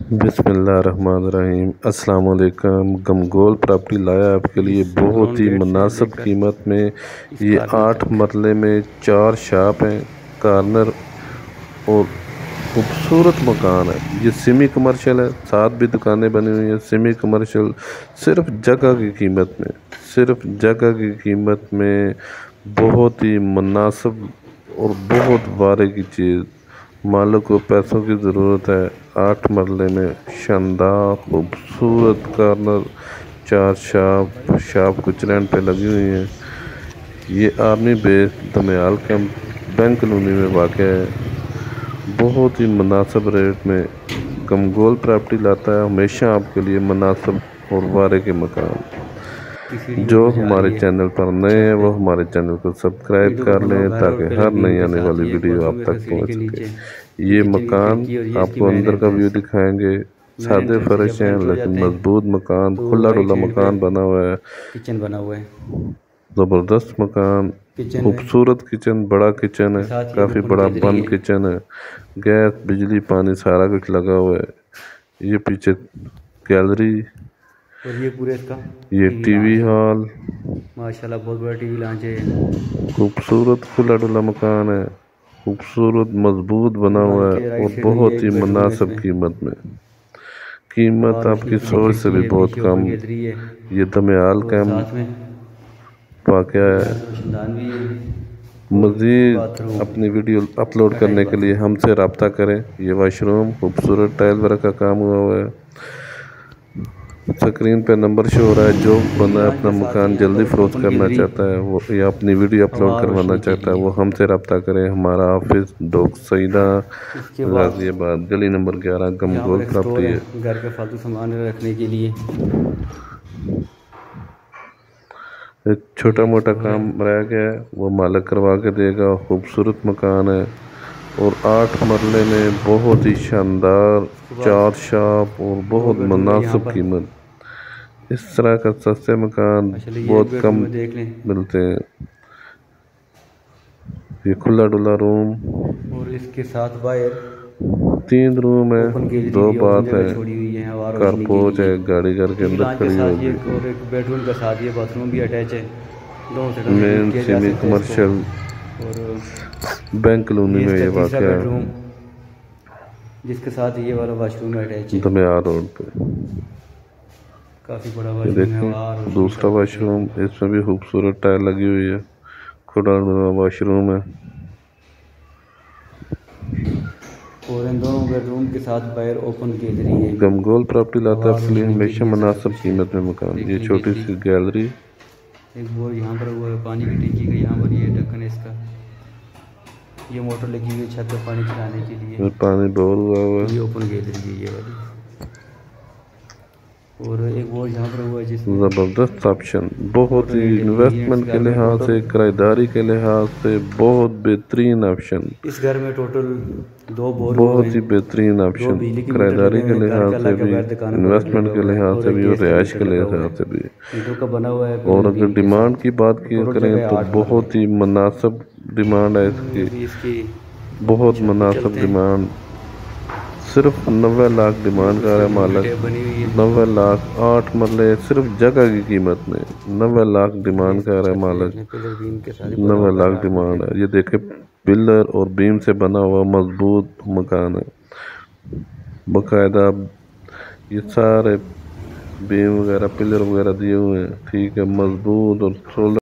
बिस्मिल्लाहिर्रहमानिर्रहीम। अस्सलाम वालेकुम। गमगोल प्रॉपर्टी लाया आपके लिए बहुत ही मुनासिब कीमत में। ये 8 मरले में 4 शॉप हैं, कॉर्नर और खूबसूरत मकान है। ये सेमी कमर्शियल है, साथ भी दुकानें बनी हुई हैं। सेमी कमर्शियल सिर्फ जगह की कीमत में, सिर्फ जगह की कीमत में बहुत ही मुनासिब और बहुत वारे की चीज़। मालिक को पैसों की ज़रूरत है। 8 मरले में शानदार खूबसूरत कॉर्नर, 4 शाप कुछ रेंट पे लगी हुई हैं। ये army base Damyal camp bank colony में वाक़ है। बहुत ही मुनासिब रेट में गमगोल प्रॉपर्टी लाता है हमेशा आपके लिए मुनासिब और वारे के मकान। जो हमारे चैनल पर नए हैं वो हमारे चैनल को सब्सक्राइब कर लें ताकि हर नई आने वाली वीडियो आप तक पहुंच सके। ये मकान आपको अंदर का व्यू दिखाएंगे। सादे फर्श हैं लेकिन मजबूत मकान, खुला डुला मकान बना हुआ है। किचन बना हुआ है, ज़बरदस्त मकान, खूबसूरत किचन, बड़ा किचन है, काफ़ी बड़ा बंद किचन है। गैस बिजली पानी सारा कुछ लगा हुआ है। ये पीछे गैलरी और ये पूरे इसका ये टीवी हॉल, माशाल्लाह बहुत बड़ा टीवी लॉन्च है। खूबसूरत खुला डुला मकान है, खूबसूरत मजबूत बना हुआ है और बहुत ही मुनासिब कीमत में। कीमत आपकी सोच से भी बहुत कम। ये दमयाल कैंप वाक़या है। मज़ीद अपनी वीडियो अपलोड करने के लिए हमसे रब्ता करें। ये वाशरूम खूबसूरत टाइल वर्क का काम हुआ है। स्क्रीन पे नंबर शो हो रहा है। जो बंदा अपना मकान जल्दी फरोख्त करना चाहता है वो या अपनी वीडियो अपलोड करवाना चाहता है वो हमसे रब्ता करें। हमारा ऑफिस डोक सईदा गाज़ियाबाद गली नंबर 11 गमगोल प्रॉपर्टी है। घर के फालतू सामान रखने के लिए एक छोटा मोटा काम रह गया है वो मालिक करवा के देगा। खूबसूरत मकान है और 8 मरले में बहुत ही शानदार 4 शॉप और बहुत मुनासिब कीमत। इस तरह का सस्ते मकान बहुत कम मिलते हैं। ये खुला डुला रूम और इसके साथ बाहर 3 रूम है, 2 बाथ है, कारपोच है, गाड़ी घर के अंदर खड़ी होगी। और एक बेडरूम के साथ ये बाथरूम भी अटैच है। मेन सेमी कमर्शियल और बैंक कॉलोनी में ये वाक़ है, जिसके साथ ये वाला वाशरूम अटैच है दमयाल रोड पे। काफ़ी बड़ा वाशरूम है। दूसरा वाशरूम, इसमें भी खूबसूरत टाइल लगी हुई है, खुला डुला वाशरूम है। और इन दोनों बेडरूम के साथ बाहर ओपन गैलरी है। गमगोल प्रॉपर्टी लाता है आपके लिए हमेशा मुनासिब कीमत में मकान। ये छोटी सी गैलरी, एक बोर यहाँ पर हुआ है पानी की टंकी का, यहाँ पर ये ढक्कन है इसका। ये मोटर लगी हुई है छत पर पानी चलाने के लिए, पानी बोर हुआ है। ये ओपन गैलरी है ये वाली। और एक बोर यहाँ पर हुआ है जिसमें ज़बरदस्त ऑप्शन, बहुत ही इन्वेस्टमेंट के लिहाज से, किराएदारी के लिहाज से बहुत बेहतरीन ऑप्शन। इस घर में टोटल 2 बोर बहुत ही बेहतरीन ऑप्शन, किराएदारी के लिहाज से भी, इन्वेस्टमेंट के लिहाज से भी और रिहाइश के लिहाज से भी। का बना हुआ है। और अगर डिमांड की बात की करें तो बहुत ही मुनासिब डिमांड है इसकी, बहुत मुनासिब डिमांड। सिर्फ 90 लाख डिमांड कर रहा है मालिक। 90 लाख 8 मरले सिर्फ जगह की कीमत में 90 लाख डिमांड कर रहा है मालिक। 90 लाख डिमांड है। ये देखे पिलर और बीम से बना हुआ मजबूत मकान है, बाकायदा ये सारे बीम वगैरह पिलर वगैरह दिए हुए हैं, ठीक है, मजबूत और 16